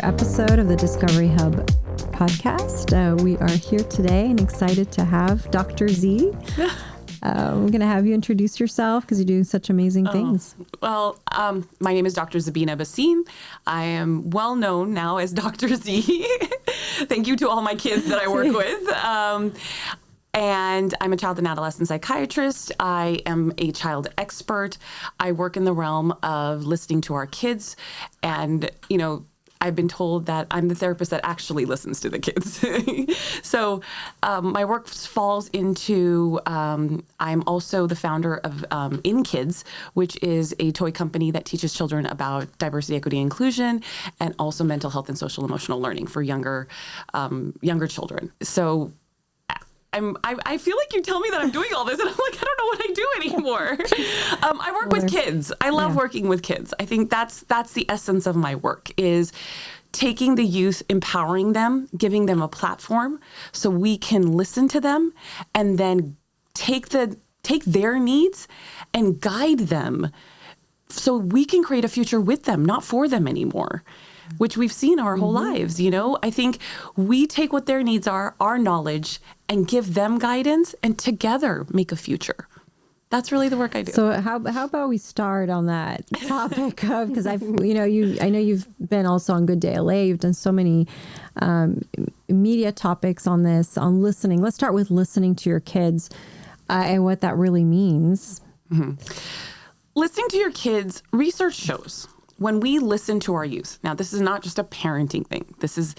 episode of the Discovery Hub podcast. We are here today and excited to have Dr. Z. I'm going to have you introduce yourself because you do such amazing things. Well, my name is Dr. Zabina Bhasin. I am well known now as Dr. Z. Thank you to all my kids that I work with. And I'm a child and adolescent psychiatrist. I am a child expert. I work in the realm of listening to our kids. And, you know, I've been told that I'm the therapist that actually listens to the kids. So my work falls into, I'm also the founder of In Kids, which is a toy company that teaches children about diversity, equity, and inclusion, and also mental health and social emotional learning for younger children. So I feel like you tell me that I'm doing all this and I'm like, I don't know what I do anymore. I work with kids. I love working with kids. I think that's the essence of my work, is taking the youth, empowering them, giving them a platform so we can listen to them and then take their needs and guide them so we can create a future with them, not for them anymore, which we've seen our whole lives. You know, I think we take what their needs are, our knowledge, and give them guidance, and together make a future. That's really the work I do. So how about we start on that topic of, because I know you've been also on Good Day LA. You've done so many media topics on this, on listening. Let's start with listening to your kids and what that really means. Mm-hmm. Listening to your kids, research shows when we listen to our youth. Now, this is not just a parenting thing. This is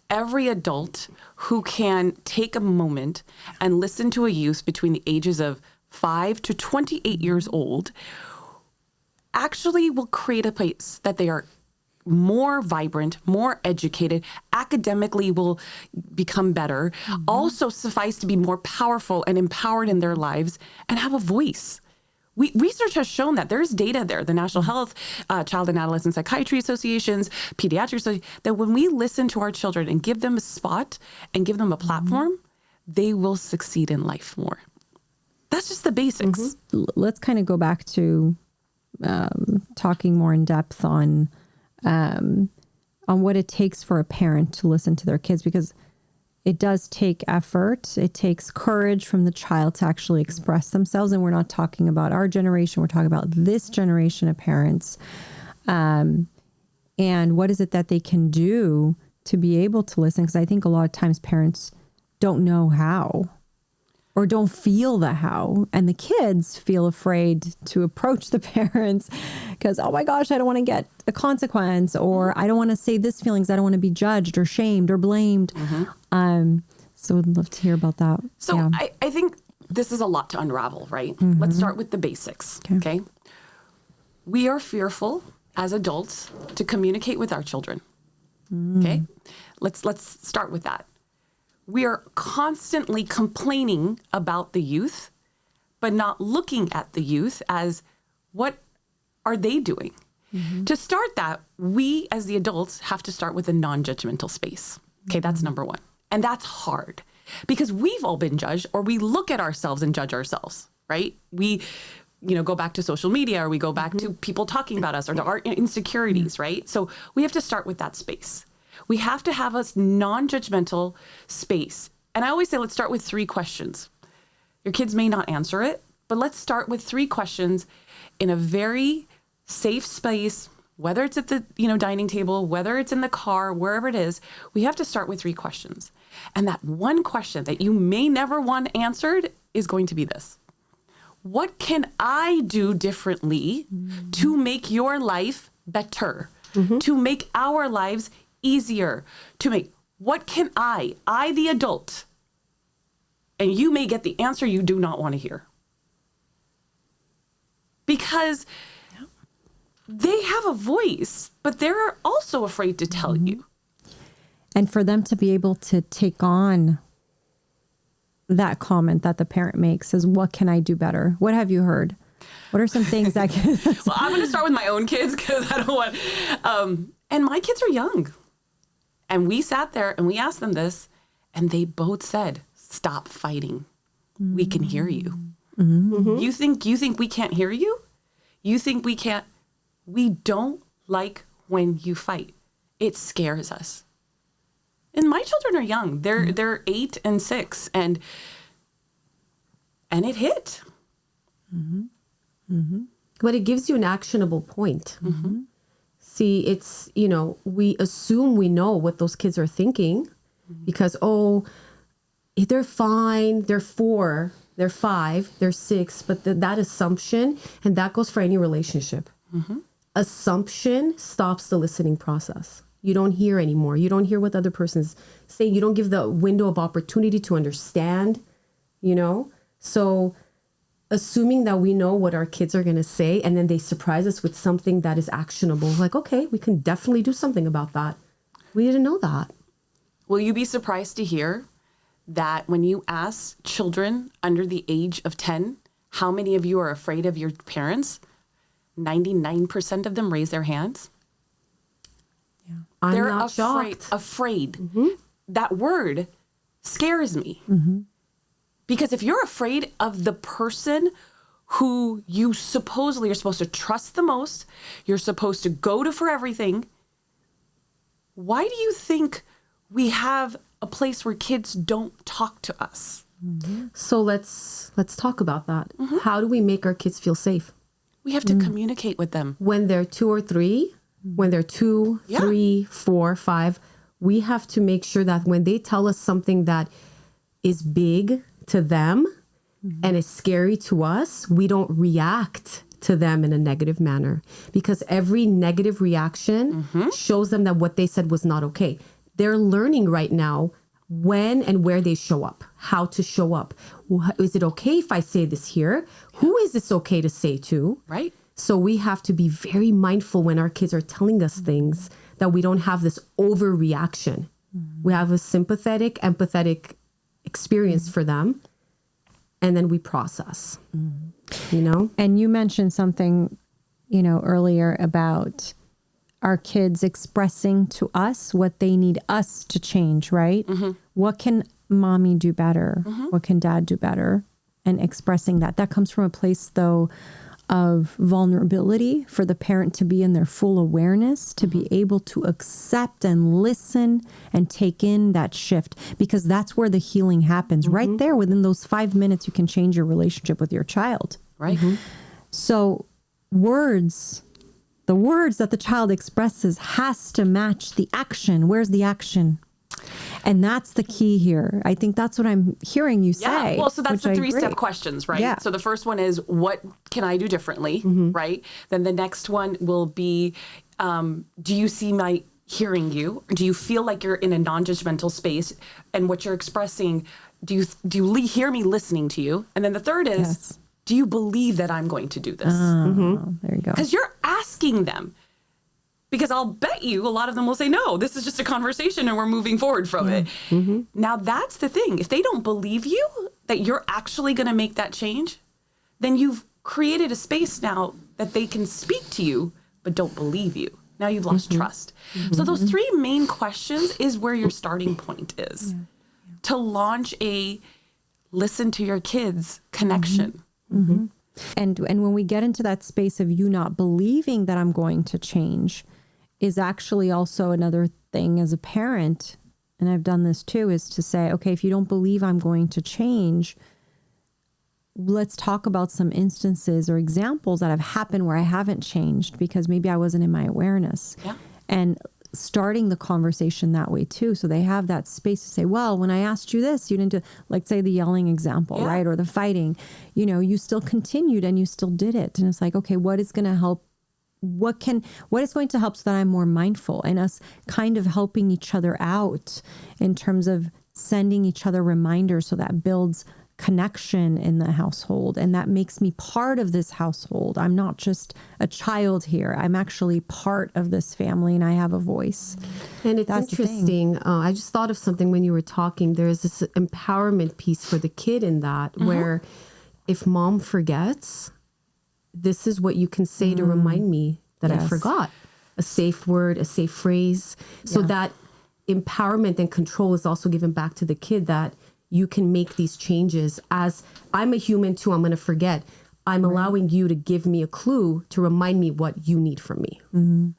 every adult who can take a moment and listen to a youth between the ages of 5 to 28 years old actually will create a place that they are more vibrant, more educated, academically will become better, also suffice to be more powerful and empowered in their lives and have a voice. Research has shown that there's data there, the National Health, Child and Adolescent Psychiatry Associations, Pediatrics, that when we listen to our children and give them a spot and give them a platform, they will succeed in life more. That's just the basics. Let's kind of go back to talking more in depth on what it takes for a parent to listen to their kids, because it does take effort. It takes courage from the child to actually express themselves. And we're not talking about our generation. We're talking about this generation of parents. And what is it that they can do to be able to listen? Because I think a lot of times parents don't know how or don't feel the how. And the kids feel afraid to approach the parents because, oh my gosh, I don't want to get a consequence, or I don't want to say this feelings. I don't want to be judged or shamed or blamed. So I'd love to hear about that. So I think this is a lot to unravel, right? Let's start with the basics. Okay. We are fearful as adults to communicate with our children. Okay. Let's start with that. We are constantly complaining about the youth, but not looking at the youth as what are they doing? To start that, we as the adults have to start with a non-judgmental space. Okay, that's number one. And that's hard because we've all been judged, or we look at ourselves and judge ourselves, right? We, go back to social media, or we go back to people talking about us, or to our insecurities, right? So we have to start with that space. We have to have a non-judgmental space. And I always say, let's start with 3 questions. Your kids may not answer it, but let's start with 3 questions in a very safe space, whether it's at the dining table, whether it's in the car, wherever it is. We have to start with 3 questions. And that one question that you may never want answered is going to be this: what can I do differently to make your life better, to make our lives easier, what can I the adult, and you may get the answer you do not want to hear. Because they have a voice, but they're also afraid to tell you. And for them to be able to take on that comment that the parent makes is, what can I do better? What have you heard? What are some things that can... Well, I'm going to start with my own kids because I don't want... and my kids are young. And we sat there and we asked them this, and they both said, stop fighting. We can hear you. You think we can't hear you? You think we can't? We don't like when you fight. it scares us. And my children are young. They're 8 and 6, and it hit. Mm-hmm. Mm-hmm. But it gives you an actionable point. Mm-hmm. See, it's, we assume we know what those kids are thinking because, they're fine, they're 4, they're 5, they're 6, but that assumption, and that goes for any relationship. Mm-hmm. Assumption stops the listening process. You don't hear anymore. You don't hear what the other person's saying. You don't give the window of opportunity to understand, So assuming that we know what our kids are going to say, and then they surprise us with something that is actionable. Like, okay, we can definitely do something about that. We didn't know that. Will you be surprised to hear that when you ask children under the age of 10, how many of you are afraid of your parents? 99% of them raise their hands. Yeah. They're not afraid. Mm-hmm. That word scares me. Mm-hmm. Because if you're afraid of the person who you supposedly are supposed to trust the most, you're supposed to go to for everything, why do you think we have a place where kids don't talk to us? Mm-hmm. So let's talk about that. Mm-hmm. How do we make our kids feel safe? We have to communicate with them. When they're 2 or 3, when they're 2, 3, 4, 5, we have to make sure that when they tell us something that is big to them and is scary to us, we don't react to them in a negative manner, because every negative reaction shows them that what they said was not okay. They're learning right now when and where they show up, how to show up. Is it okay if I say this here? Who is this okay to say to? Right. So we have to be very mindful when our kids are telling us things that we don't have this overreaction. We have a sympathetic, empathetic experience for them, and then we process, And you mentioned something, earlier about our kids expressing to us what they need us to change, right? Mm-hmm. What can mommy do better? Mm-hmm. What can dad do better? And expressing that comes from a place, though, of vulnerability for the parent to be in their full awareness, to be able to accept and listen and take in that shift, because that's where the healing happens. Right there within those 5 minutes, you can change your relationship with your child. Right. So the words that the child expresses has to match the action. Where's the action? And that's the key here. I think that's what I'm hearing you say. Yeah. Well, so that's the 3-step questions, right? Yeah. So the first one is, what can I do differently, right? Then the next one will be, do you see my hearing you? Do you feel like you're in a non-judgmental space? And what you're expressing, do you hear me listening to you? And then the third is, do you believe that I'm going to do this? There you go. Because you're asking them. Because I'll bet you a lot of them will say, no, this is just a conversation and we're moving forward from it. Mm-hmm. Now, that's the thing. If they don't believe you, that you're actually going to make that change, then you've created a space now that they can speak to you, but don't believe you. Now you've lost trust. Mm-hmm. So those 3 main questions is where your starting point is to launch a listen to your kids connection. Mm-hmm. And when we get into that space of you not believing that I'm going to change, is actually also another thing as a parent, and I've done this too, is to say, okay, if you don't believe I'm going to change, let's talk about some instances or examples that have happened where I haven't changed because maybe I wasn't in my awareness. Yeah. And starting the conversation that way too. So they have that space to say, well, when I asked you this, you didn't do, like say the yelling example, right? Or the fighting, you still continued and you still did it. And it's like, okay, what is going to help? What is going to help so that I'm more mindful, and us kind of helping each other out in terms of sending each other reminders, so that builds connection in the household. And that makes me part of this household. I'm not just a child here. I'm actually part of this family and I have a voice. And it's interesting. I just thought of something when you were talking. There's this empowerment piece for the kid in that, where if mom forgets, this is what you can say to remind me that I forgot. A safe word, a safe phrase. So that empowerment and control is also given back to the kid, that you can make these changes. As I'm a human too, I'm going to forget. I'm allowing you to give me a clue to remind me what you need from me. Mm-hmm.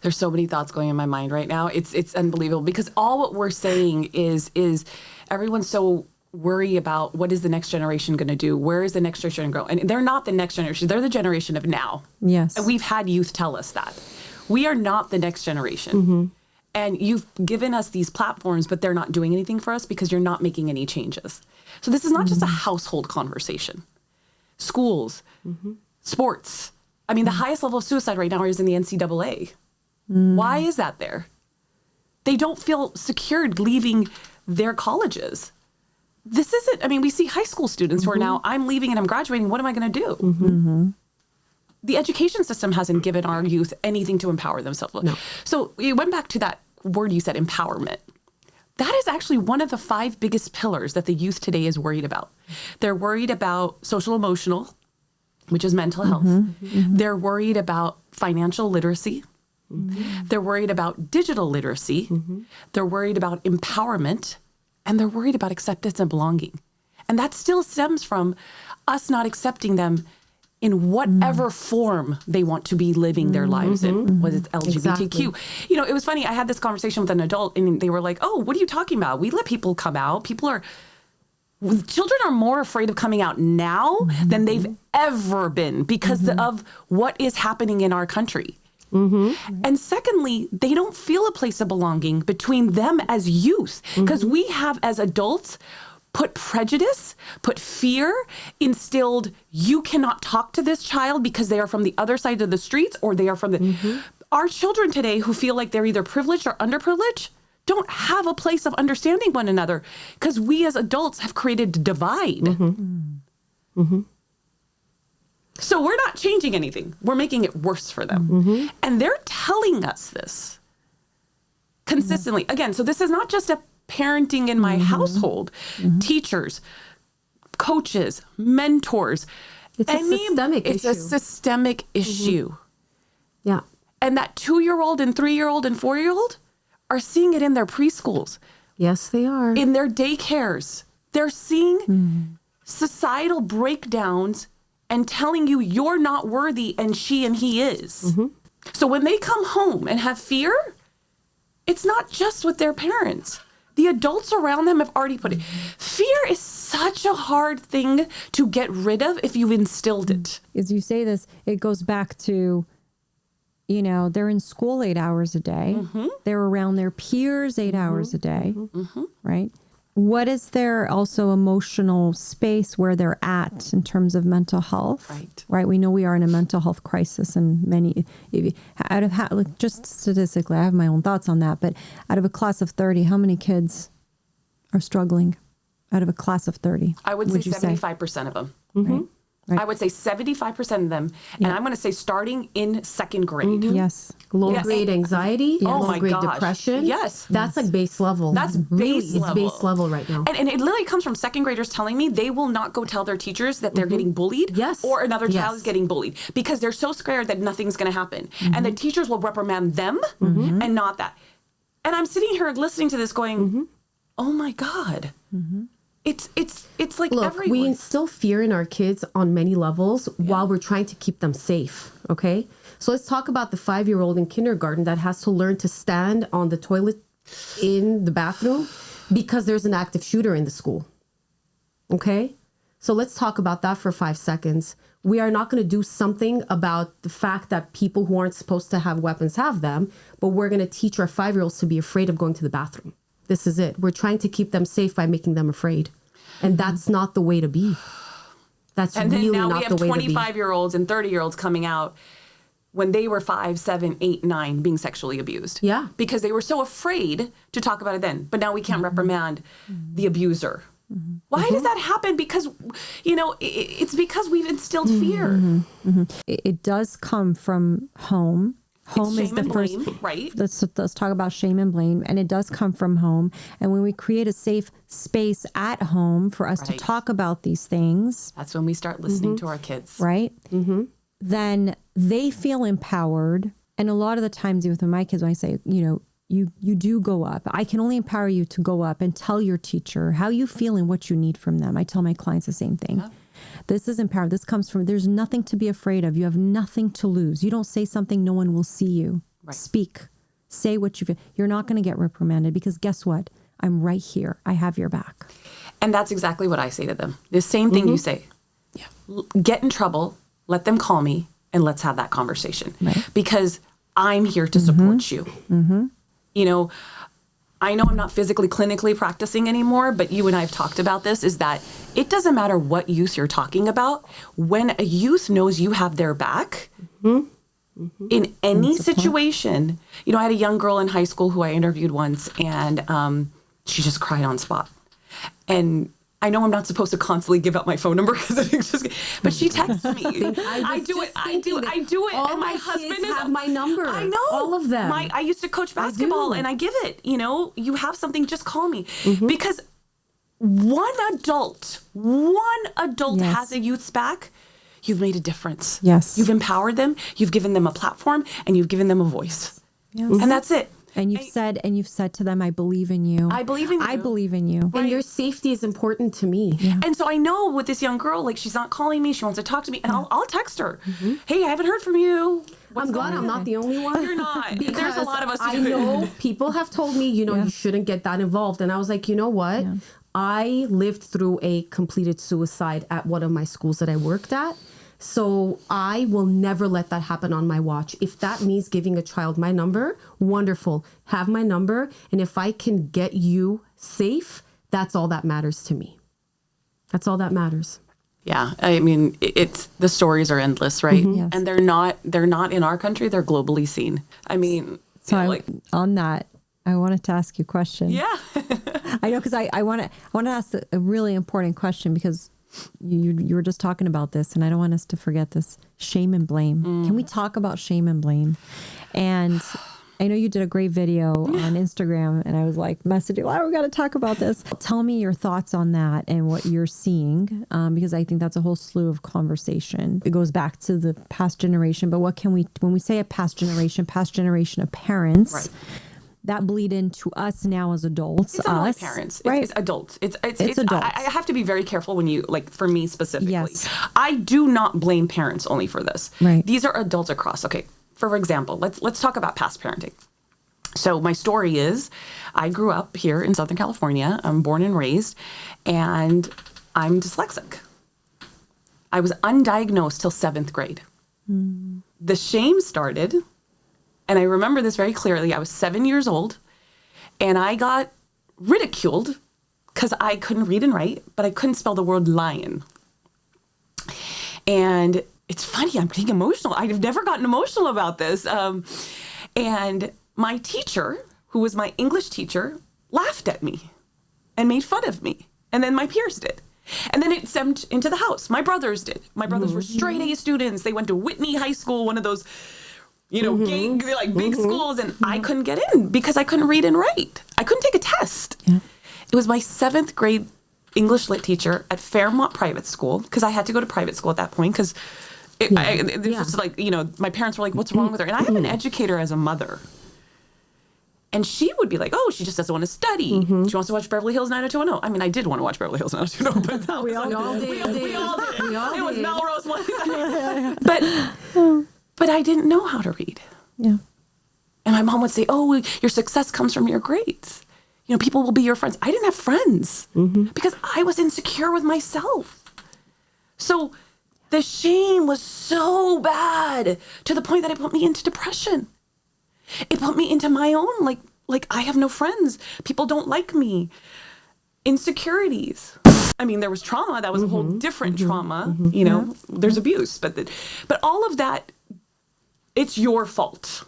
There's so many thoughts going in my mind right now. It's unbelievable because all what we're saying is everyone's so worried about what is the next generation going to do? Where is the next generation going to go? And they're not the next generation. They're the generation of now. Yes. And we've had youth tell us that. We are not the next generation. Mm-hmm. And you've given us these platforms, but they're not doing anything for us because you're not making any changes. So this is not just a household conversation. Schools, sports. I mean, the highest level of suicide right now is in the NCAA. Why is that there? They don't feel secured leaving their colleges. This isn't, I mean, we see high school students who are now, I'm leaving and I'm graduating. What am I going to do? The education system hasn't given our youth anything to empower themselves with. No. So we went back to that word you said, empowerment. That is actually one of the 5 biggest pillars that the youth today is worried about. They're worried about social emotional, which is mental health. They're worried about financial literacy. They're worried about digital literacy. They're worried about empowerment. And they're worried about acceptance and belonging. And that still stems from us not accepting them in whatever form they want to be living their lives in, whether it's LGBTQ. Exactly. You know, it was funny. I had this conversation with an adult and they were like, oh, what are you talking about? We let people come out. Children are more afraid of coming out now than they've ever been because of what is happening in our country. And secondly, they don't feel a place of belonging between them as youth because we have as adults put prejudice, put fear, instilled, you cannot talk to this child because they are from the other side of the streets or they are from the... Our children today who feel like they're either privileged or underprivileged don't have a place of understanding one another because we as adults have created a divide. So we're not changing anything. We're making it worse for them. And they're telling us this consistently. Again, so this is not just a parenting in my household. Teachers, coaches, mentors. It's a systemic issue. It's a systemic issue. Yeah. And that 2-year-old and 3-year-old and 4-year-old are seeing it in their preschools. Yes, they are. In their daycares. They're seeing societal breakdowns and telling you you're not worthy and she and he is. So when they come home and have fear, it's not just with their parents. The adults around them have already put it. Fear is such a hard thing to get rid of if you've instilled it. As you say this, it goes back to, you know, they're in school 8 hours a day. They're around their peers 8 hours a day, right? What is their also emotional space where they're at in terms of mental health? Right. We know we are in a mental health crisis, and many just statistically, I have my own thoughts on that. But out of a class of 30, how many kids are struggling? Out of a class of 30, I would say 75% of them. Right. I would say 75% of them. And I'm going to say starting in 2nd grade. Yes. Low-grade anxiety, low-grade depression. Yes. That's like base level. That's really, base level. It's base level right now. And it literally comes from 2nd graders telling me they will not go tell their teachers that they're getting bullied or another child is getting bullied because they're so scared that nothing's going to happen. And the teachers will reprimand them and not that. And I'm sitting here listening to this going, oh my God. It's like everywhere. We instill fear in our kids on many levels while we're trying to keep them safe. Okay. So let's talk about the 5-year-old in kindergarten that has to learn to stand on the toilet in the bathroom because there's an active shooter in the school. Okay. So let's talk about that for 5 seconds. We are not going to do something about the fact that people who aren't supposed to have weapons have them, but we're going to teach our 5-year-olds to be afraid of going to the bathroom. This is it. We're trying to keep them safe by making them afraid. And that's not the way to be. That's really not the way to be. And then now we have 25-year-olds and 30-year-olds coming out when they were 5, 7, 8, 9 being sexually abused. Yeah. Because they were so afraid to talk about it then. But now we can't reprimand the abuser. Why does that happen? Because, you know, it's because we've instilled fear. It does come from home. Home is the first, blame, right? Let's talk about shame and blame. And it does come from home. And when we create a safe space at home for us to talk about these things. That's when we start listening to our kids. Right? Then they feel empowered. And a lot of the times with my kids, when I say, you know, you do go up. I can only empower you to go up and tell your teacher how you feel and what you need from them. I tell my clients the same thing. This is empowered. This comes from, there's nothing to be afraid of. You have nothing to lose. You don't say something, no one will see you. Speak. Say what you feel. You're not going to get reprimanded because guess what? I'm right here. I have your back. And that's exactly what I say to them. The same thing you say. Yeah. Get in trouble, let them call me, and let's have that conversation. Right. Because I'm here to support you. You know, I know I'm not physically, clinically practicing anymore, but you and I have talked about this, is that it doesn't matter what youth you're talking about. When a youth knows you have their back, in any situation, you know, I had a young girl in high school who I interviewed once, and she just cried on spot. And I know I'm not supposed to constantly give out my phone number because it's just, but she texts me. I do it. All and my husband kids is have my number. I know. All of them. I used to coach basketball and I give it, you know, you have something, just call me. Because one adult has a youth's back, you've made a difference. Yes. You've empowered them, you've given them a platform, and you've given them a voice. Yes. And that's it. And you've said to them, I believe in you. I believe in you. I believe in you. And your safety is important to me. Yeah. And so I know with this young girl, like she's not calling me, she wants to talk to me, and I'll text her. Hey, I haven't heard from you. I'm glad I'm not the only one. You're not. Because There's a lot of us who I do it. know people have told me, you know, you shouldn't get that involved. And I was like, you know what? Yeah. I lived through a completed suicide at one of my schools that I worked at. So I will never let that happen on my watch. If that means giving a child my number, wonderful. Have my number. And if I can get you safe, that's all that matters to me. That's all that matters. Yeah, I mean, it's the stories are endless, right? Yes. And they're not in our country. They're globally seen. I mean, So like, on that, I wanted to ask you a question. yeah, I know, because I want to ask a really important question, because you were just talking about this, and I don't want us to forget this. Shame and blame. Can we talk about shame and blame? And I know you did a great video on Instagram, and I was like messaging, we got to talk about this. Tell me your thoughts on that and what you're seeing, because I think that's a whole slew of conversation. It goes back to the past generation, but what can we, when we say a past generation of parents, right. that bleed into us now as adults. It's not only us, parents. right? It's adults. It's adults. I have to be very careful when you, like, for me specifically. Yes. I do not blame parents only for this. Right. These are adults across. Okay. For example, let's talk about past parenting. So my story is, I grew up here in Southern California. I'm born and raised, and I'm dyslexic. I was undiagnosed till 7th grade. The shame started. And I remember this very clearly. I was 7 years old, and I got ridiculed because I couldn't read and write, but I couldn't spell the word lion. And it's funny, I'm getting emotional. I've never gotten emotional about this. And my teacher, who was my English teacher, laughed at me and made fun of me. And then my peers did. And then it stemmed into the house. My brothers did. My brothers were straight A students. They went to Whitney High School, one of those, you know, big schools, and I couldn't get in because I couldn't read and write. I couldn't take a test. Yeah. It was my 7th grade English lit teacher at Fairmont Private School, because I had to go to private school at that point, because just like, you know, my parents were like, what's wrong with her? And I have an educator as a mother. And she would be like, oh, she just doesn't want to study. She wants to watch Beverly Hills 90210. I mean, I did want to watch Beverly Hills 90210, but We all did. It was Melrose one. But I didn't know how to read. Yeah. And my mom would say, oh, your success comes from your grades. You know, people will be your friends. I didn't have friends because I was insecure with myself. So the shame was so bad to the point that it put me into depression. It put me into my own, like I have no friends. People don't like me. Insecurities. I mean, there was trauma. That was a whole different trauma. You know, there's abuse, but all of that, it's your fault.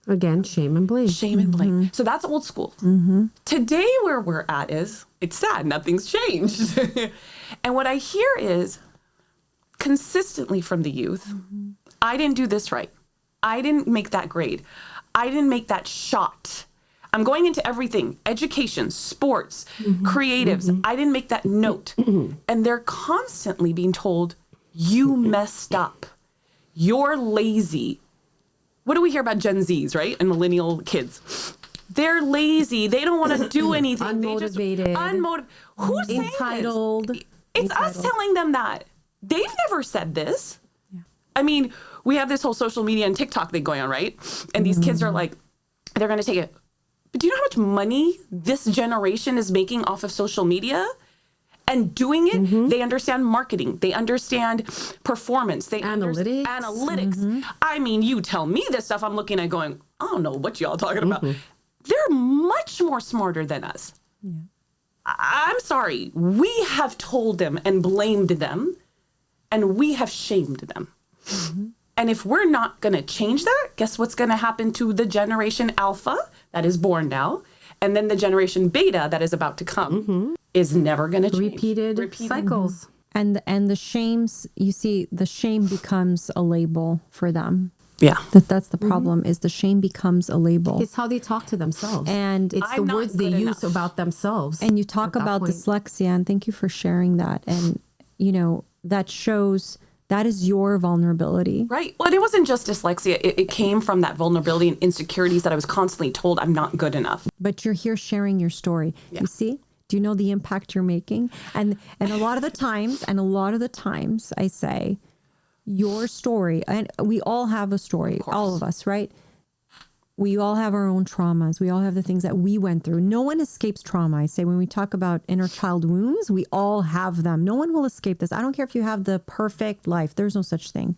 Again, shame and blame. Shame and blame. So that's old school. Today, where we're at is, it's sad. Nothing's changed. And what I hear is consistently from the youth, I didn't do this right. I didn't make that grade. I didn't make that shot. I'm going into everything, education, sports, creatives. I didn't make that note. And they're constantly being told, you messed up. You're lazy. What do we hear about Gen Zs, right? And millennial kids. They're lazy. They don't want to do anything. Unmotivated. Unmotivated. Who's saying Entitled. this? It's us telling them that. They've never said this. Yeah. I mean, we have this whole social media and TikTok thing going on, right? And these kids are like, they're going to take it. But do you know how much money this generation is making off of social media? And doing it, they understand marketing. They understand performance. They Analytics. Analytics. I mean, you tell me this stuff, I'm looking at going, I don't know what y'all talking about. They're much more smarter than us. Yeah. I'm sorry. We have told them and blamed them, and we have shamed them. And if we're not going to change that, guess what's going to happen to the generation Alpha that is born now, and then the generation Beta that is about to come is never going to change. Repeated cycles. And the shames, you see, the shame becomes a label for them. Yeah. That's the problem, is the shame becomes a label. It's how they talk to themselves. And it's the words they use about themselves. And you talk about dyslexia, and thank you for sharing that. And, you know, that shows that is your vulnerability. Right. Well, and it wasn't just dyslexia. It came from that vulnerability and insecurities that I was constantly told I'm not good enough. But you're here sharing your story. Yeah. You see? Do you know the impact you're making? And a lot of the times I say, your story, and we all have a story, all of us, right? We all have our own traumas. We all have the things that we went through. No one escapes trauma. I say when we talk about inner child wounds, we all have them. No one will escape this. I don't care if you have the perfect life. There's no such thing.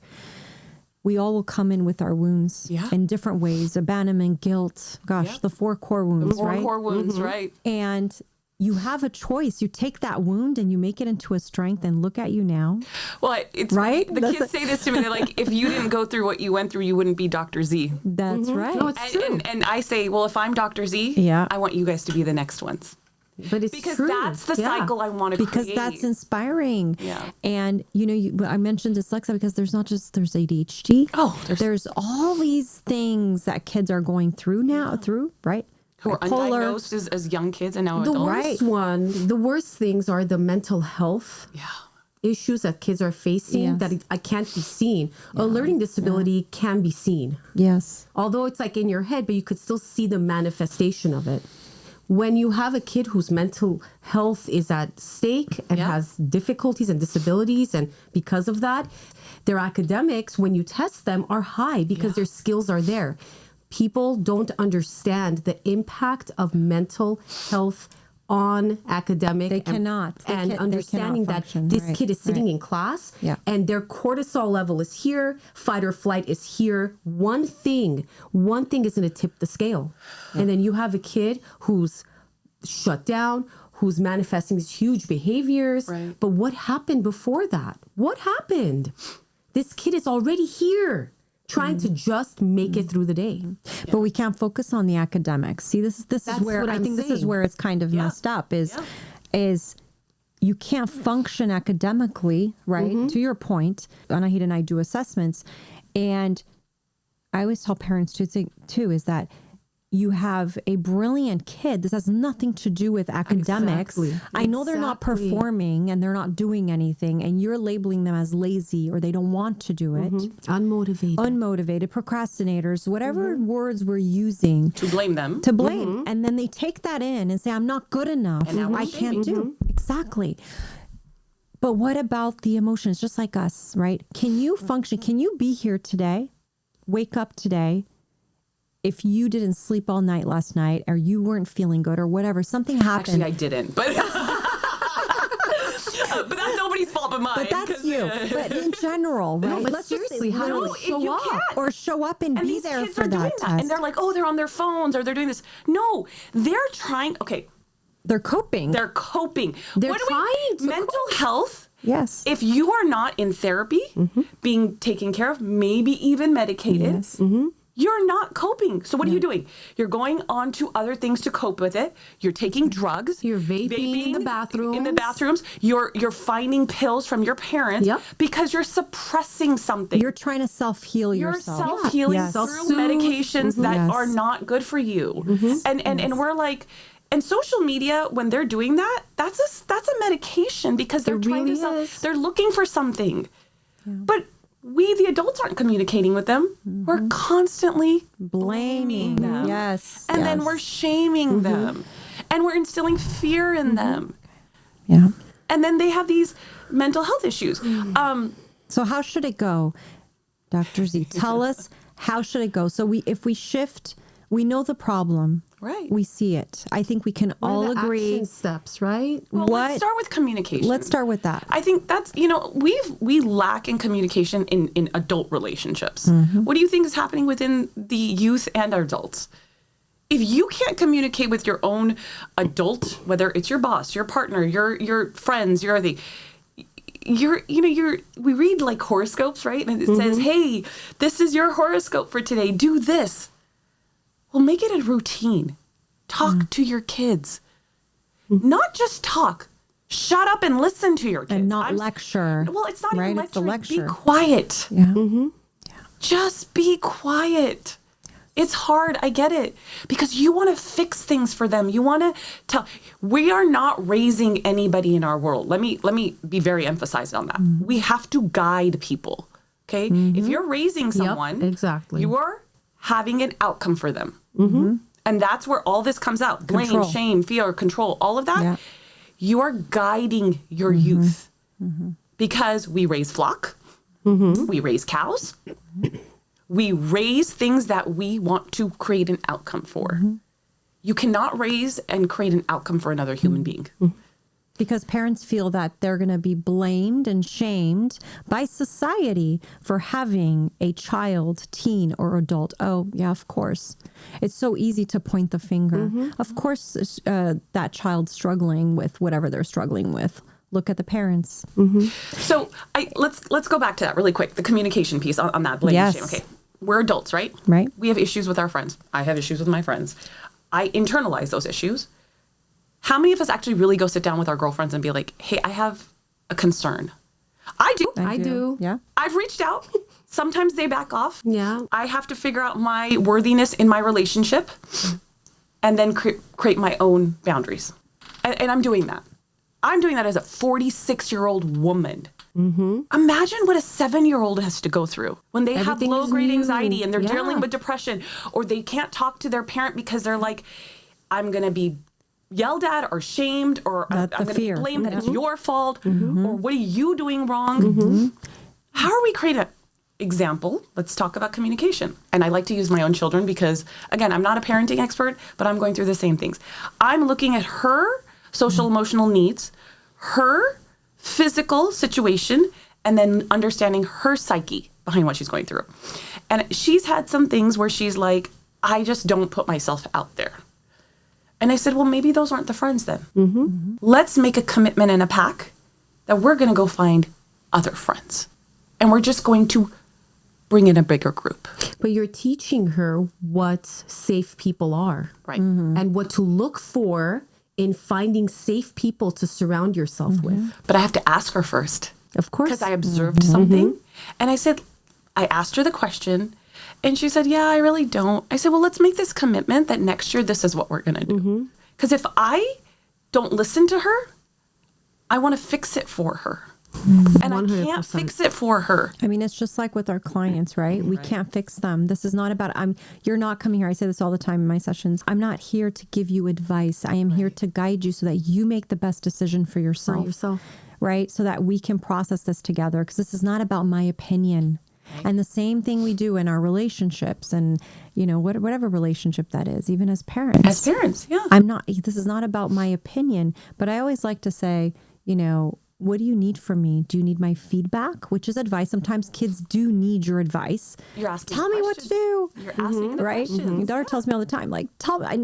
We all will come in with our wounds in different ways. Abandonment, guilt, the 4 core wounds, right? 4 core wounds, right. And you have a choice. You take that wound and you make it into a strength, and look at you now. Well, it's right. The kids say this to me. They're like, if you didn't go through what you went through, you wouldn't be Dr. Z. That's right. No, it's true. And I say, well, if I'm Dr. Z, I want you guys to be the next ones. But it's because true. That's the cycle I want to create. Because that's inspiring. Yeah. And, you know, I mentioned dyslexia because there's ADHD. Oh, there's all these things that kids are going through now, right? Who are undiagnosed as young kids and now adults. The worst things are the mental health issues that kids are facing that I can't be seen. A learning disability can be seen. Yes. Although it's like in your head, but you could still see the manifestation of it. When you have a kid whose mental health is at stake and has difficulties and disabilities, and because of that, their academics, when you test them, are high because their skills are there. People don't understand the impact of mental health on academic. They cannot. Understanding that this kid is sitting in class and their cortisol level is here, fight or flight is here. One thing is going to tip the scale. And then you have a kid who's shut down, who's manifesting these huge behaviors. Right. But what happened before that? What happened? This kid is already here, trying to just make it through the day. But we can't focus on the academics. See, this is where I think this is where it's kind of messed up is you can't function academically, right? To your point, Anahit and I do assessments, and I always tell parents too is that you have a brilliant kid. This has nothing to do with academics. Exactly. I know they're not performing and they're not doing anything, and you're labeling them as lazy or they don't want to do it. Unmotivated, procrastinators, whatever words we're using. To blame them. And then they take that in and say, I'm not good enough. And I can't do. Exactly. But what about the emotions? Just like us, right? Can you function? Can you be here today? Wake up today? If you didn't sleep all night last night, or you weren't feeling good, or whatever, something happened. Actually, I didn't, but but that's nobody's fault but mine. But that's you. But in general, right? No, but seriously, how do you show up? Or show up and be there for that test. And they're like, oh, they're on their phones, or they're doing this. No, they're trying. Okay. They're coping. Mental health. Yes. If you are not in therapy, being taken care of, maybe even medicated, you're not coping. So what are you doing? You're going on to other things to cope with it. You're taking drugs. You're vaping in the bathrooms. You're finding pills from your parents because you're suppressing something. You're trying to self-heal yourself. You're self-healing through medications that are not good for you. And we're like, and social media, when they're doing that, that's a medication because they're they're looking for something. Yeah. But we, the adults, aren't communicating with them. We're constantly blaming them. Yes. And then we're shaming them. And we're instilling fear in them. Yeah. And then they have these mental health issues. So how should it go? Dr. Z, tell us, how should it go? So if we shift, we know the problem. Right. We see it. I think we can all agree. Action steps, right? Well, let's start with communication. Let's start with that. I think that's, we lack in communication in adult relationships. Mm-hmm. What do you think is happening within the youth and our adults? If you can't communicate with your own adult, whether it's your boss, your partner, your friends, we read like horoscopes, right? And it says, hey, this is your horoscope for today. Do this. Well, make it a routine. Talk to your kids. Not just talk. Shut up and listen to your kids. And not lecture. Well, it's not even It's a lecturing. lecture. Be quiet. Yeah. Just be quiet. It's hard. I get it. Because you want to fix things for them. You want to tell. We are not raising anybody in our world. Let me be very emphasized on that. We have to guide people. Okay? If you're raising someone, exactly. you are having an outcome for them. And that's where all this comes out. Blame, Control. shame, fear, control, all of that. Yeah. You are guiding your youth. Because we raise flock. We raise cows. We raise things that we want to create an outcome for. You cannot raise and create an outcome for another human being. Because parents feel that they're going to be blamed and shamed by society for having a child, teen, or adult. Oh, yeah, of course. It's so easy to point the finger. Of course, that child's struggling with whatever they're struggling with. Look at the parents. So let's go back to that really quick. The communication piece on that blame and shame. Okay, we're adults, right? Right. We have issues with our friends. I have issues with my friends. I internalize those issues. How many of us actually really go sit down with our girlfriends and be like, hey, I have a concern? I do. I do. Yeah. I've reached out. Sometimes they back off. Yeah. I have to figure out my worthiness in my relationship and then create my own boundaries. And I'm doing that. I'm doing that as a 46-year-old woman. Imagine what a 7-year-old has to go through when they Everything have is low-grade new. anxiety and they're Yeah. dealing with depression, or they can't talk to their parent because they're like, I'm going to be yelled at or shamed, or I'm That's the going to be fear. blamed that it's your fault, or what are you doing wrong? How are we creating an example? Let's talk about communication. And I like to use my own children because, again, I'm not a parenting expert, but I'm going through the same things. I'm looking at her social emotional needs, her physical situation, and then understanding her psyche behind what she's going through. And she's had some things where she's like, I just don't put myself out there. And I said, well, maybe those aren't the friends then. Let's make a commitment and a pact that we're going to go find other friends. And we're just going to bring in a bigger group. But you're teaching her what safe people are. Right. And what to look for in finding safe people to surround yourself with. But I have to ask her first. Of course. Because I observed something. And I asked her the question. And she said, yeah, I really don't. I said, well, let's make this commitment that next year this is what we're going to do. Because if I don't listen to her, I want to fix it for her. And 100%. I can't fix it for her. I mean, it's just like with our clients, right? We can't fix them. This is not about, you're not coming here. I say this all the time in my sessions. I'm not here to give you advice. I am here to guide you so that you make the best decision for yourself. Right? So that we can process this together. Because this is not about my opinion. Right. And the same thing we do in our relationships and, whatever relationship that is, even as parents. As parents, yeah. This is not about my opinion, but I always like to say, what do you need from me? Do you need my feedback? Which is advice. Sometimes kids do need your advice. You're asking Tell me what to do. You're asking the right? questions. My daughter tells me all the time, like,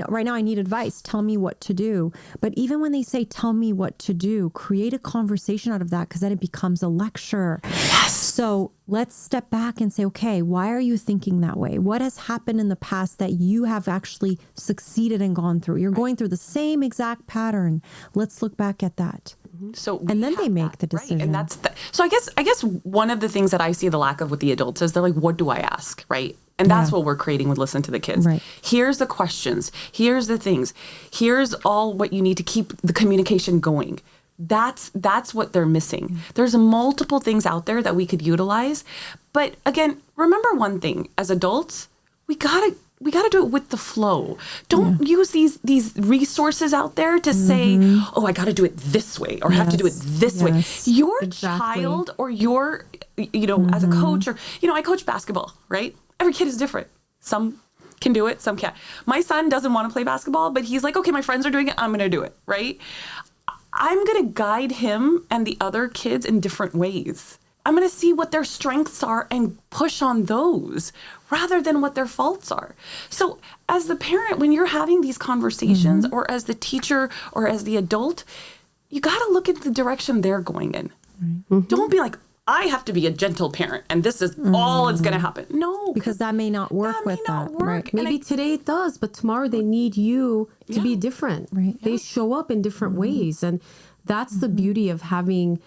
right now I need advice. Tell me what to do. But even when they say, tell me what to do, create a conversation out of that because then it becomes a lecture. Yes. So let's step back and say, okay, why are you thinking that way? What has happened in the past that you have actually succeeded and gone through? You're going through the same exact pattern. Let's look back at that. So and then they make the decision. Right? And so I guess one of the things that I see the lack of with the adults is they're like, what do I ask? Right. And that's what we're creating with Listen to the Kids. Right. Here's the questions. Here's the things. Here's all what you need to keep the communication going. That's what they're missing. There's multiple things out there that we could utilize. But again, remember one thing, as adults, we gotta we got to do it with the flow. Don't use these resources out there to say, oh, I got to do it this way or have to do it this way. Your child or your, as a coach or, I coach basketball, right? Every kid is different. Some can do it, some can't. My son doesn't want to play basketball, but he's like, okay, my friends are doing it, I'm going to do it, right? I'm going to guide him and the other kids in different ways. I'm going to see what their strengths are and push on those rather than what their faults are. So as the parent, when you're having these conversations or as the teacher or as the adult, you got to look at the direction they're going in. Don't be like, I have to be a gentle parent and this is all that's going to happen. No. Because that may not work with that. Right. Maybe today it does, but tomorrow they need you to be different. Right. They show up in different ways. And that's the beauty of having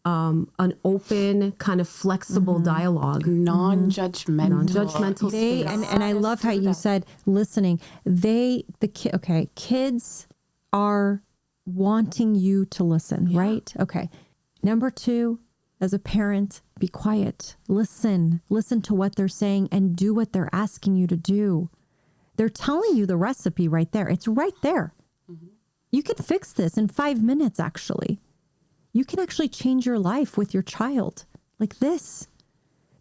an open, kind of flexible dialogue. Non-judgmental space. And I love how you said listening. Kids are wanting you to listen, right? Okay. Number 2, as a parent, be quiet. Listen to what they're saying and do what they're asking you to do. They're telling you the recipe right there. It's right there. You can fix this in 5 minutes, actually. You can actually change your life with your child like this.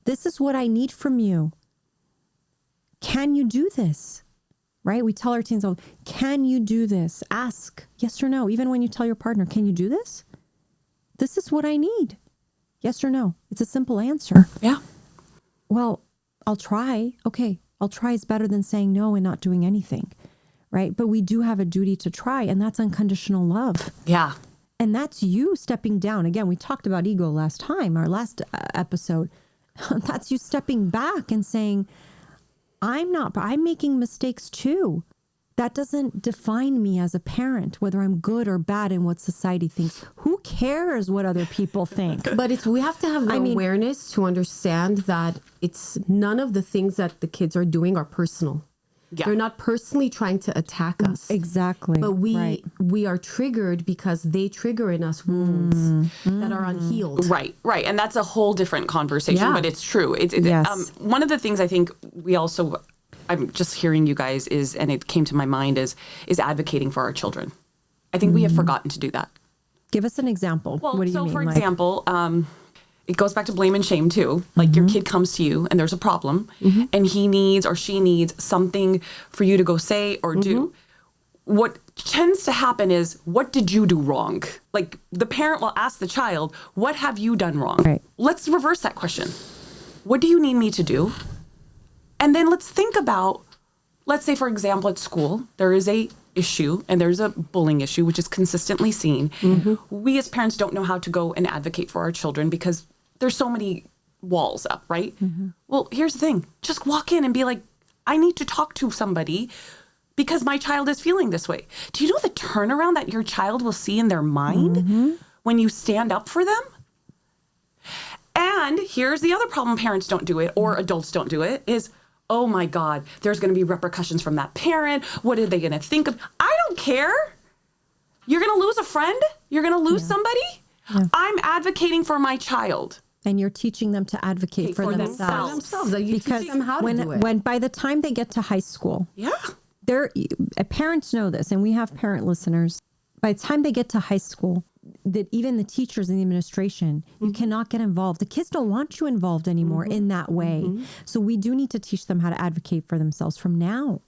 This is what I need from you. Can you do this? Right? We tell our teens, can you do this? Ask yes or no. Even when you tell your partner, can you do this? This is what I need. Yes or no. It's a simple answer. Yeah. Well, I'll try. Okay. I'll try is better than saying no and not doing anything. Right? But we do have a duty to try, and that's unconditional love. Yeah. And that's you stepping down. Again, we talked about ego last time, our last episode. That's you stepping back and saying, I'm making mistakes too. That doesn't define me as a parent, whether I'm good or bad in what society thinks. Who cares what other people think? But we have to have the awareness to understand that it's none of the things that the kids are doing are personal. Yeah. They're not personally trying to attack us. Exactly. But we are triggered because they trigger in us wounds that are unhealed. Right. And that's a whole different conversation, but it's true. One of the things I think we also, I'm just hearing you guys and it came to my mind is advocating for our children. I think we have forgotten to do that. Give us an example. Well, what do you mean? For example, it goes back to blame and shame too. Like your kid comes to you and there's a problem and he needs or she needs something for you to go say or do. What tends to happen is, what did you do wrong? Like the parent will ask the child, what have you done wrong? Right. Let's reverse that question. What do you need me to do? And then let's think about, let's say, for example, at school, there is a issue and there's a bullying issue, which is consistently seen. We as parents don't know how to go and advocate for our children because there's so many walls up, right? Well, here's the thing. Just walk in and be like, I need to talk to somebody because my child is feeling this way. Do you know the turnaround that your child will see in their mind when you stand up for them? And here's the other problem parents don't do it or adults don't do it is, oh my God, there's going to be repercussions from that parent. What are they going to think of? I don't care. You're going to lose a friend. You're going to lose somebody. Yeah. I'm advocating for my child. And you're teaching them to advocate for themselves. Because them how to do it. When by the time they get to high school, parents know this, and we have parent listeners. By the time they get to high school, that even the teachers and the administration, you cannot get involved. The kids don't want you involved anymore in that way. So we do need to teach them how to advocate for themselves from now.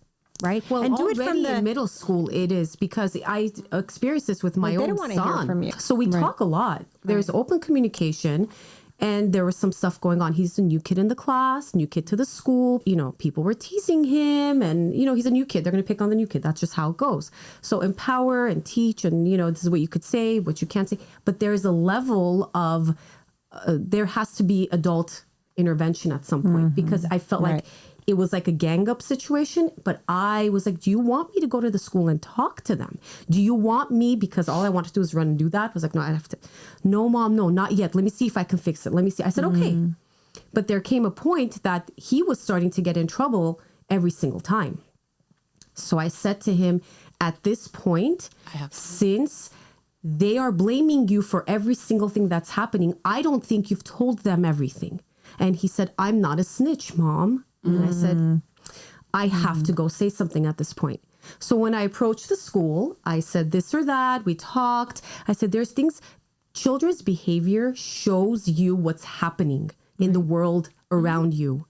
Right. Well, and do it from in middle school. It is because I experienced this with my own son. They don't want to hear from you. So we talk a lot. There's open communication. And there was some stuff going on. He's a new kid in the class, new kid to the school. People were teasing him and, he's a new kid. They're going to pick on the new kid. That's just how it goes. So empower and teach and, this is what you could say, what you can't say. But there's a level of, there has to be adult intervention at some point because I felt like it was like a gang up situation. But I was like, do you want me to go to the school and talk to them? Do you want me? Because all I wanted to do is run and do that. I was like, no, I have to. No, Mom, no, not yet. Let me see if I can fix it. Let me see. I said, okay. But there came a point that he was starting to get in trouble every single time. So I said to him, at this point, since they are blaming you for every single thing that's happening, I don't think you've told them everything. And he said, I'm not a snitch, Mom. And I said, I have to go say something at this point. So when I approached the school, I said this or that. We talked. I said, there's things, children's behavior shows you what's happening in the world around you.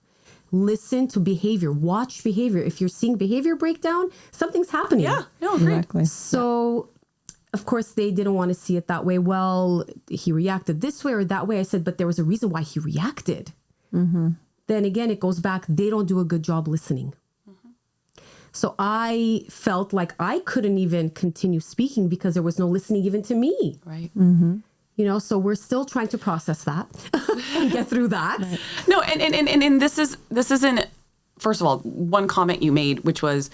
Listen to behavior, watch behavior. If you're seeing behavior breakdown, something's happening. Yeah, no, great. Exactly. So, of course, they didn't want to see it that way. Well, he reacted this way or that way. I said, but there was a reason why he reacted. Then again, it goes back, they don't do a good job listening. So I felt like I couldn't even continue speaking because there was no listening even to me. Right. You know, so we're still trying to process that and get through that. Right. No, and this isn't, first of all, one comment you made, which was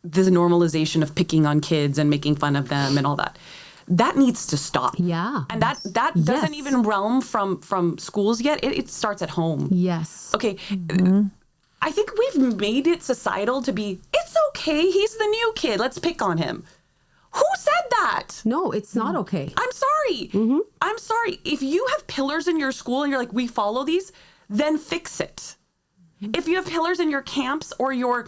the normalization of picking on kids and making fun of them and all that. That needs to stop. Yeah. And that doesn't even realm from schools yet. It starts at home. Yes. Okay. I think we've made it societal to be, it's okay, he's the new kid, let's pick on him. Who said that? No, it's not okay. I'm sorry. I'm sorry. If you have pillars in your school and you're like, we follow these, then fix it. If you have pillars in your camps or your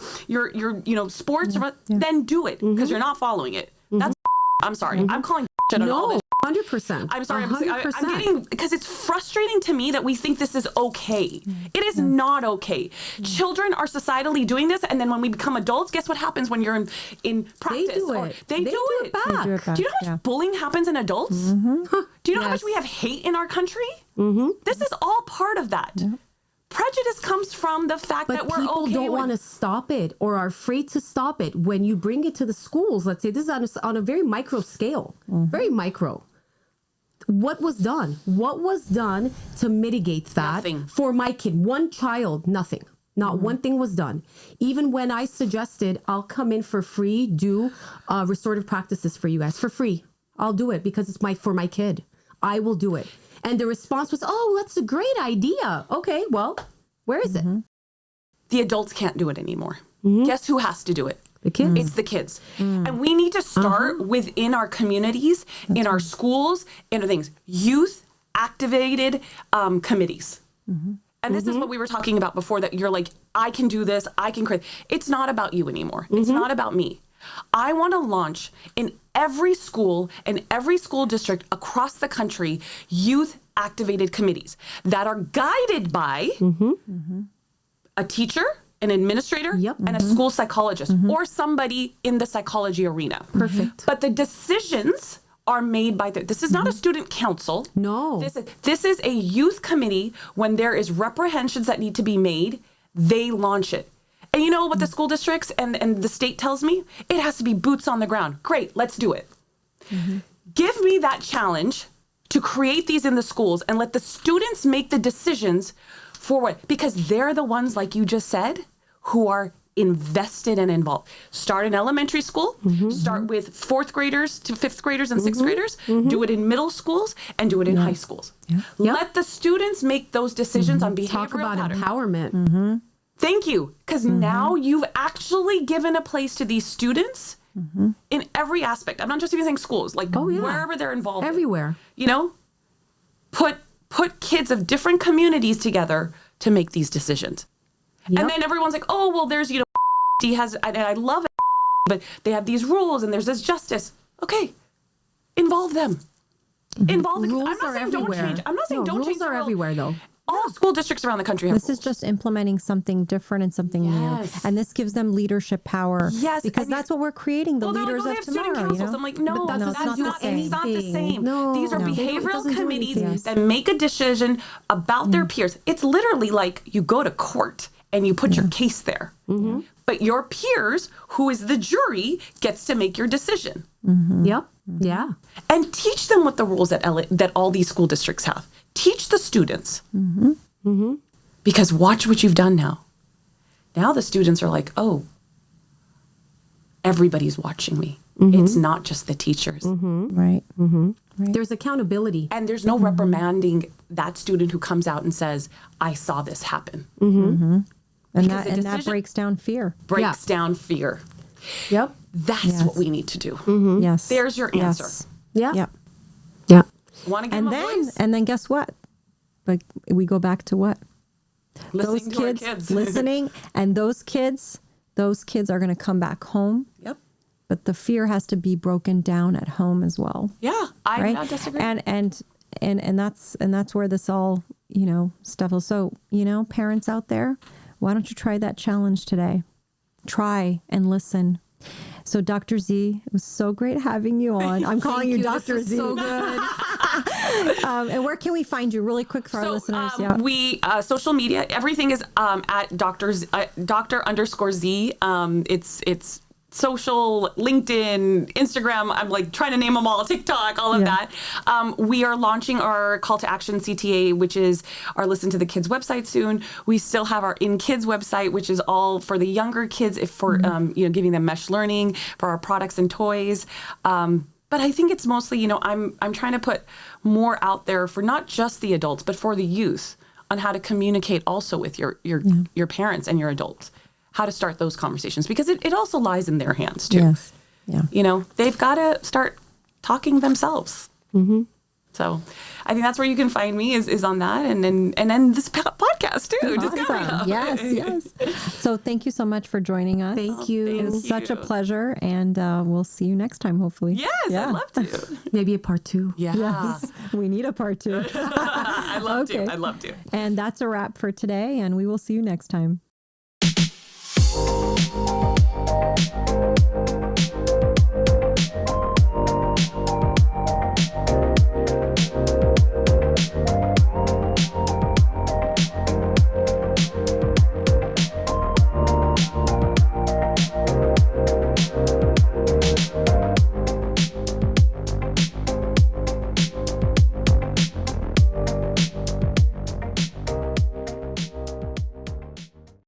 sports, then do it because you're not following it. That's I'm sorry. I'm calling shit on all this. 100%. I'm sorry. 100%. I'm getting, because it's frustrating to me that we think this is okay. It is not okay. Children are societally doing this, and then when we become adults, guess what happens when you're in practice? They do it. They do it back. They do it back. Do you know how much bullying happens in adults? Do you know how much we have hate in our country? This is all part of that. Prejudice comes from the fact that we're people okay. don't want to stop it or are afraid to stop it. When you bring it to the schools, let's say this is on a very micro scale, very micro. What was done? What was done to mitigate that? Nothing. For my kid? One child, nothing. Not one thing was done. Even when I suggested, I'll come in for free, do restorative practices for you guys for free. I'll do it because it's for my kid. I will do it. And the response was, oh, that's a great idea. Okay, well, where is it? The adults can't do it anymore. Guess who has to do it? The kids. It's the kids. And we need to start within our communities, in our schools, in things. Youth activated committees. And this is what we were talking about before, that you're like, I can do this, I can create. It's not about you anymore. It's not about me. I want to launch in every school and every school district across the country, youth activated committees that are guided by a teacher, an administrator, and a school psychologist or somebody in the psychology arena. Perfect. But the decisions are made by this is not a student council. No. This is a youth committee. When there is reprehensions that need to be made, they launch it. And you know what the school districts and the state tells me? It has to be boots on the ground. Great, let's do it. Give me that challenge to create these in the schools and let the students make the decisions for what? Because they're the ones, like you just said, who are invested and involved. Start in elementary school, start with 4th graders to 5th graders and 6th graders, do it in middle schools and do it in high schools. Let the students make those decisions on behavioral Talk about patterns. empowerment. Thank you. Because now you've actually given a place to these students in every aspect. I'm not just even saying schools, like wherever they're involved. Everywhere. You know, put kids of different communities together to make these decisions. And then everyone's like, oh, well, there's, he has, and I love it, but they have these rules and there's this justice. Okay. Involve them. Involve the Rules I'm not are saying everywhere. don't change. I'm not saying don't rules change. Rules are everywhere, though. All school districts around the country have This is just implementing something different and something new. And this gives them leadership power. Yes. Because that's what we're creating, the leaders they of have tomorrow. student councils. I'm like, no, But that's not the same. It's not the same. No. These are No. It behavioral doesn't do committees anything. that make a decision about their peers. It's literally like you go to court and you put your case there. But your peers, who is the jury, gets to make your decision. Yep. Yeah. And teach them what the rules that all these school districts have. Teach the students. Because watch what you've done now. Now the students are like, oh, everybody's watching me. It's not just the teachers. Right. There's accountability. And there's no reprimanding that student who comes out and says, I saw this happen. And that breaks down fear. Breaks down fear. Yep. That's what we need to do. Yes. There's your answer. Yes. Yeah. Yep. Yeah. Want to give them a voice? And then guess what? But we go back to what? Listening those to our kids listening, and those kids are going to come back home. Yep. But the fear has to be broken down at home as well. Yeah, I right? don't disagree. And that's where this all, stuff is. So, parents out there, why don't you try that challenge today? Try and listen. So Dr. Z, it was so great having you on. I'm calling you Dr. Z. So good. And where can we find you really quick for our listeners? We social media, everything is at Dr. _Z. It's social, LinkedIn, Instagram. I'm like trying to name them all, TikTok, all of that. We are launching our call to action CTA, which is our Listen to the Kids website soon. We still have our In Kids website, which is all for the younger kids, giving them mesh learning for our products and toys. But I think it's mostly, I'm trying to put more out there for not just the adults, but for the youth on how to communicate also with your parents and your adults. How to start those conversations, because it also lies in their hands too. Yes. Yeah. They've got to start talking themselves. Mm-hmm. So I think that's where you can find me is on that. And then this podcast too. Awesome. Yes. So thank you so much for joining us. Thank you. It was such a pleasure. And we'll see you next time, hopefully. Yes, I'd love to. Maybe a part 2. Yeah. Yes, we need a part 2. I'd love to. And that's a wrap for today. And we will see you next time.